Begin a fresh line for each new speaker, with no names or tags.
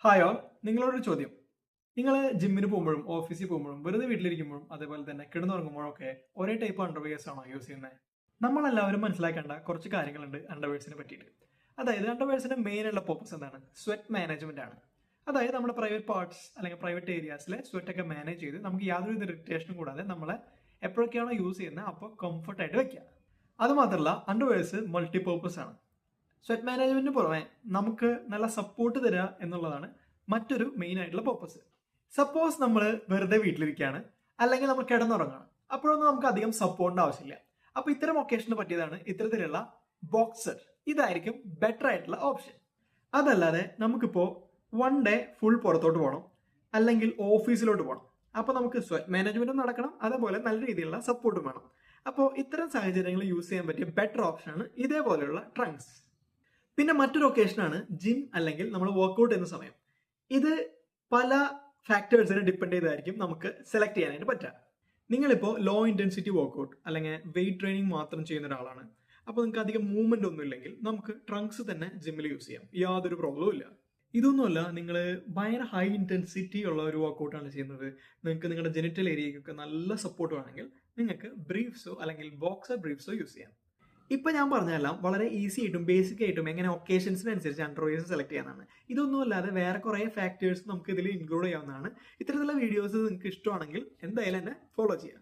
Hi all, നിങ്ങളോടൊരു ചോദ്യം. നിങ്ങൾ ജിമ്മിന് പോകുമ്പോഴും ഓഫീസിൽ പോകുമ്പോഴും വെറുതെ വീട്ടിലിരിക്കുമ്പോഴും അതേപോലെ തന്നെ കിടന്നുറങ്ങുമ്പോഴൊക്കെ ഒരേ ടൈപ്പ് അണ്ടർവെയേഴ്സ് ആണോ യൂസ് ചെയ്യുന്നത്? നമ്മളെല്ലാവരും മനസ്സിലാക്കേണ്ട കുറച്ച് കാര്യങ്ങളുണ്ട് അണ്ടർവെയേഴ്സിനെ പറ്റിയിട്ട്. അതായത് അണ്ടർവെയേഴ്സിന്റെ മെയിൻ ഉള്ള പർപ്പസ് എന്താണ്? സ്വെറ്റ് മാനേജ്മെന്റ് ആണ്. അതായത് നമ്മുടെ പ്രൈവറ്റ് പാർട്സ് അല്ലെങ്കിൽ പ്രൈവറ്റ് ഏരിയാസിലെ സ്വെറ്റ് ഒക്കെ മാനേജ് ചെയ്ത് നമുക്ക് യാതൊരു ഇറിറ്റേഷനും കൂടാതെ നമ്മളെ എപ്പോഴൊക്കെയാണോ യൂസ് ചെയ്യുന്നത് അപ്പോൾ കംഫർട്ടായിട്ട് വെക്കുക. അതുമാത്രമല്ല അണ്ടർവെയേഴ്സ് മൾട്ടി പർപ്പസ് ആണ്. സ്വെറ്റ് മാനേജ്മെന്റിന് പുറമെ നമുക്ക് നല്ല സപ്പോർട്ട് തരിക എന്നുള്ളതാണ് മറ്റൊരു മെയിൻ ആയിട്ടുള്ള പർപ്പസ്. സപ്പോസ് നമ്മൾ വെറുതെ വീട്ടിലിരിക്കുകയാണ്, അല്ലെങ്കിൽ നമ്മൾ കിടന്നുറങ്ങണം, അപ്പോഴൊന്നും നമുക്ക് അധികം സപ്പോർട്ടിന്റെ ആവശ്യമില്ല. അപ്പൊ ഇത്തരം ഒക്കേഷന് പറ്റിയതാണ് ഇത്തരത്തിലുള്ള ബോക്സർ. ഇതായിരിക്കും ബെറ്റർ ആയിട്ടുള്ള ഓപ്ഷൻ. അതല്ലാതെ നമുക്കിപ്പോ വൺ ഡേ ഫുൾ പുറത്തോട്ട് പോകണം, അല്ലെങ്കിൽ ഓഫീസിലോട്ട് പോകണം. അപ്പൊ നമുക്ക് സ്വെറ്റ് മാനേജ്മെന്റും നടക്കണം, അതേപോലെ നല്ല രീതിയിലുള്ള സപ്പോർട്ടും വേണം. അപ്പോൾ ഇത്തരം സാഹചര്യങ്ങൾ യൂസ് ചെയ്യാൻ പറ്റിയ ബെറ്റർ ഓപ്ഷനാണ് ഇതേപോലെയുള്ള ട്രങ്ക്സ്. പിന്നെ മറ്റൊരു ഒക്കേഷനാണ് ജിം അല്ലെങ്കിൽ നമ്മൾ വർക്ക്ഔട്ട് ചെയ്യുന്ന സമയം. ഇത് പല ഫാക്ടേഴ്സിനെ ഡിപ്പെൻഡ് ചെയ്തായിരിക്കും നമുക്ക് സെലക്ട് ചെയ്യാനായിട്ട് പറ്റുക. നിങ്ങളിപ്പോൾ ലോ ഇന്റൻസിറ്റി വർക്ക്ഔട്ട് അല്ലെങ്കിൽ വെയിറ്റ് ട്രെയിനിങ് മാത്രം ചെയ്യുന്ന ഒരാളാണ്, അപ്പോൾ നിങ്ങൾക്ക് അധികം മൂവ്മെന്റ് ഒന്നും ഇല്ലെങ്കിൽ നമുക്ക് ട്രങ്ക്സ് തന്നെ ജിമ്മിൽ യൂസ് ചെയ്യാം, യാതൊരു പ്രോബ്ലവും ഇല്ല. ഇതൊന്നുമല്ല, നിങ്ങൾ ഭയങ്കര ഹൈ ഇന്റൻസിറ്റി ഉള്ള ഒരു വർക്ക്ഔട്ടാണ് ചെയ്യുന്നത്, നിങ്ങൾക്ക് നിങ്ങളുടെ ജെനിറ്റൽ ഏരിയയ്ക്കൊക്കെ നല്ല സപ്പോർട്ട് വേണമെങ്കിൽ നിങ്ങൾക്ക് ബ്രീഫ്സോ അല്ലെങ്കിൽ ബോക്സർ ബ്രീഫ്സോ യൂസ് ചെയ്യാം. ഇപ്പൊ ഞാൻ പറഞ്ഞതെല്ലാം വളരെ ഈസി ആയിട്ടും ബേസിക് ആയിട്ടും എങ്ങനെ ഒക്കേഷൻസിനനുസരിച്ച് അണ്ടർവെയേഴ്സ് സെലക്ട് ചെയ്യാനാണ്. ഇതൊന്നും അല്ലാതെ വേറെ കുറെ ഫാക്ടേഴ്സ് നമുക്ക് ഇതിൽ ഇൻക്ലൂഡ് ചെയ്യാവുന്നതാണ്. ഇത്തരത്തിലുള്ള വീഡിയോസ് നിങ്ങൾക്ക് ഇഷ്ടമാണെങ്കിൽ എന്തായാലും എന്നെ ഫോളോ ചെയ്യാം.